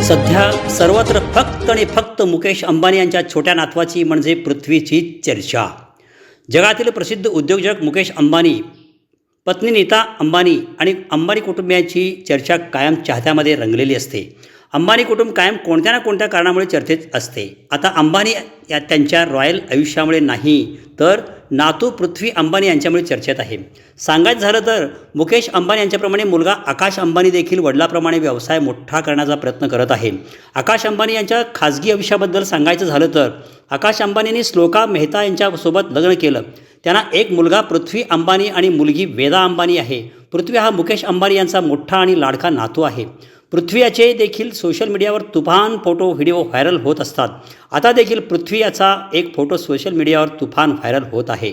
सध्या सर्वत्र फक्त आणि फक्त मुकेश अंबानी यांच्या छोट्या नातवाची म्हणजे पृथ्वीची चर्चा. जगातील प्रसिद्ध उद्योजक मुकेश अंबानी, पत्नी नीता अंबानी आणि अंबानी कुटुंबियांची चर्चा कायम चाहत्यामध्ये रंगलेली असते. अंबानी कुटुंब कायम कोणत्या ना कोणत्या कारणामुळे चर्चेत असते. आता अंबानी त्यांच्या रॉयल आयुष्यामुळे नाही तर नातू पृथ्वी अंबानी यांच्यामुळे चर्चेत आहे. सांगायचं झालं तर मुकेश अंबानी यांच्याप्रमाणे मुलगा आकाश अंबानी देखील वडिलाप्रमाणे व्यवसाय मोठा करण्याचा प्रयत्न करत आहे. आकाश अंबानी यांच्या खाजगी आयुष्याबद्दल सांगायचं झालं तर आकाश अंबानींनी श्लोका मेहता यांच्यासोबत लग्न केलं. त्यांना एक मुलगा पृथ्वी अंबानी आणि मुलगी वेदा अंबानी आहे. पृथ्वी हा मुकेश अंबानी यांचा मोठा आणि लाडका नातू आहे. पृथ्वी याचे देखील सोशल मीडियावर तुफान फोटो व्हिडिओ व्हायरल होत असतात. आता देखील पृथ्वी याचा एक फोटो सोशल मीडियावर तुफान व्हायरल होत आहे.